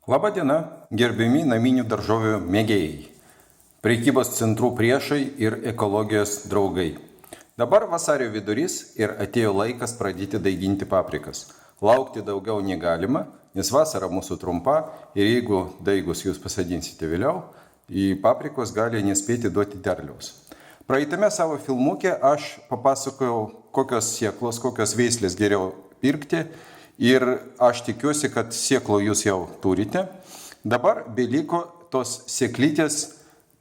Labą dieną, gerbiami naminių daržovių mėgėjai, prekybos centrų priešai ir ekologijos draugai. Dabar vasario vidurys ir atėjo laikas pradėti daiginti paprikas. Laukti daugiau negalima, nes vasara mūsų trumpa ir jeigu daigus jūs pasodinsite vėliau, į paprikos gali nespėti duoti derliaus. Praeitame savo filmuke aš papasakojau, kokios sėklos, kokios veislės geriau pirkti. Ir aš tikiuosi, kad sėklų jūs jau turite. Dabar beliko tos sėklytės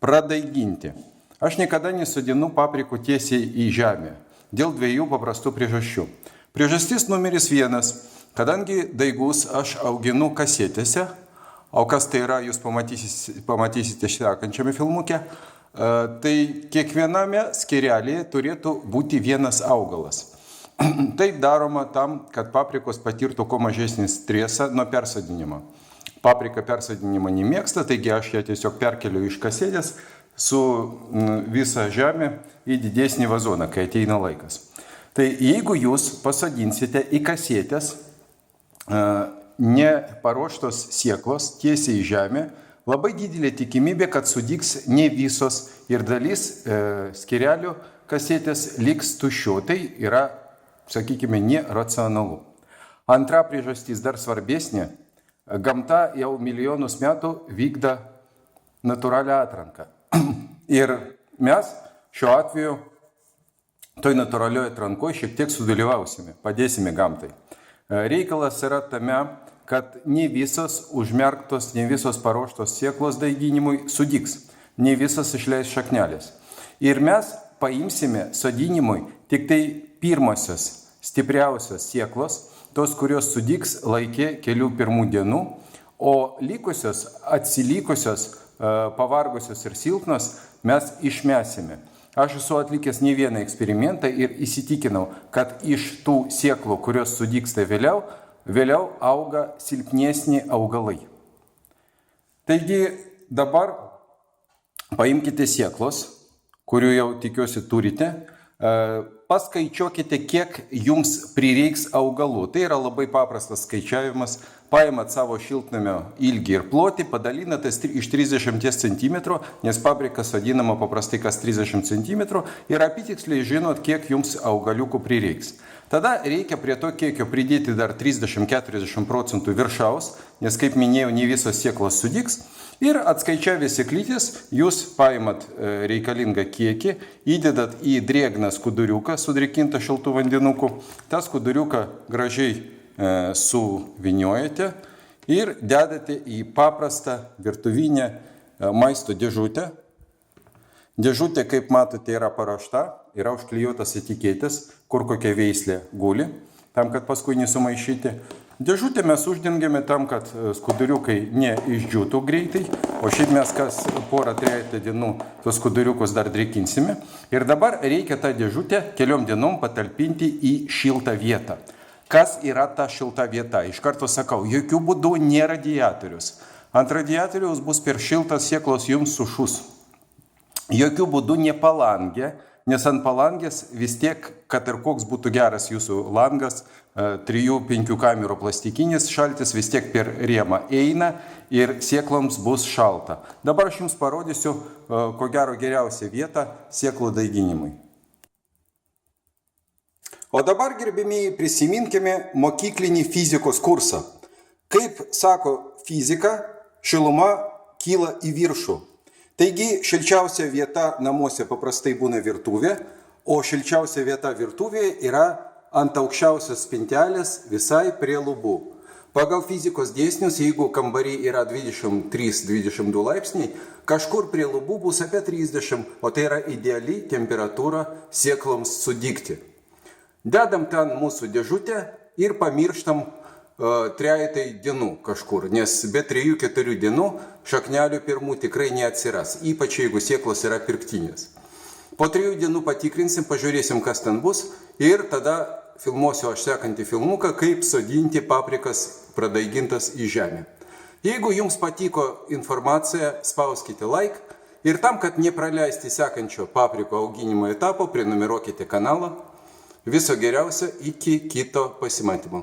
pradaiginti. Aš niekada nesodinu paprikų tiesiai į žemę. Dėl dviejų paprastų priežasčių. Priežastis numeris 1. Kadangi daigus aš auginu kasetėse, o kas tai yra, jūs pamatysite sekančiame filmuke, tai kiekviename skyrelėje turėtų būti vienas augalas. Taip daroma tam, kad paprikos patirtų kuo mažesnį stresą nuo persodinimo. Paprika persodinimo nemėgsta, taigi aš ją tiesiog perkeliu iš kasetės su visa žemė į didesnį vazoną, kai ateina laikas. Tai jeigu jūs pasodinsite į kasetės neparuoštos sėklos tiesiai į žemę, labai didelė tikimybė, kad sudygs ne visos ir dalis skyrelių kasetės liks tuščio. Tai yra, sakykime, neracionalu. Antra priežastis dar svarbesnė. Gamta jau milijonus metų vykdo natūralią atranką. Ir mes šiuo atveju toj natūralioje atrankoje šiek tiek sudalyvausime, padėsime gamtai. Reikalas yra tame, kad ne visos užmerktos, ne visos paruoštos sėklos daiginimui sudygs, ne visos išleis šaknelės. Ir mes paimsime sodinimui tik tai pirmosios, stipriausios sėklos, tos, kurios sudygs laikė kelių pirmų dienų, o likusios, atsilikusios, pavargusios ir silpnos mes išmesime. Aš esu atlikęs ne vieną eksperimentą ir įsitikinau, kad iš tų sėklų, kurios sudygsta vėliau auga silpnesni augalai. Taigi dabar paimkite sėklos, kurių jau tikiuosi turite, paskaičiuokite, kiek jums prireiks augalų. Tai yra labai paprastas skaičiavimas. Paimat savo šiltnamio ilgį ir plotį, padalinate iš 30 cm, nes paprika sodinama paprastai kas 30 cm ir apytiksliai žinot, kiek jums augaliukų prireiks. Tada reikia prie to kiekio pridėti dar 30-40% viršaus, nes kaip minėjau, ne visos sėklos sudygs. Ir atskaičiavę sėklytės, jūs paimat reikalingą kiekį, įdedat į drėgną skuduriuką sudrėkintą šiltų vandenuku, tą skuduriuką gražiai suviniojate ir dedate į paprastą virtuvinę maisto dėžutę. Dėžutė, kaip matote, yra paruošta, yra užklijuotas etiketės, kur kokia veislė guli, tam, kad paskui nesumaišyti. Dėžutę mes uždengiame tam, kad skuduriukai neišdžiūtų greitai, o šiaip mes kas porą-3 dienų tos skuduriukus dar drėkinsime. Ir dabar reikia tą dėžutę keliom dienom patalpinti į šiltą vietą. Kas yra ta šilta vieta? Iš karto sakau, jokių būdų ne radiatorius. Ant radiatoriaus bus per šiltas sėklos jums sušus. Jokių būdų ne palangė, nes ant palangės vis tiek, kad ir koks būtų geras jūsų langas, 3-5 kamerų plastikinis šaltis vis tiek per rėmą eina ir sėkloms bus šalta. Dabar aš jums parodysiu, ko gero geriausią vietą sėklų daiginimui. O dabar, gerbėmieji, prisiminkime mokyklinį fizikos kursą. Kaip sako fizika, šiluma kyla į viršų. Taigi, šilčiausia vieta namuose paprastai būna virtuvė, o šilčiausia vieta virtuvėje yra ant aukščiausios spintelės visai prie lubų. Pagal fizikos dėsnius, jeigu kambariai yra 23-22 laipsniai, kažkur prie lubų bus apie 30, o tai yra ideali temperatūra sėkloms sudygti. Dedam ten mūsų dėžutę ir pamirštam 3 dienų kažkur, nes be 3-4 dienų šaknelių pirmų tikrai neatsiras, ypač jeigu sėklos yra pirktinės. Po 3 dienų patikrinsim, pažiūrėsim, kas ten bus ir tada filmuosiu aš sekantį filmuką, kaip sodinti paprikas pradaigintas į žemę. Jeigu jums patiko informacija, spauskite like ir tam, kad nepraleisti sekančio papriko auginimo etapo, prenumeruokite kanalą. Viso geriausio iki kito pasimatymo.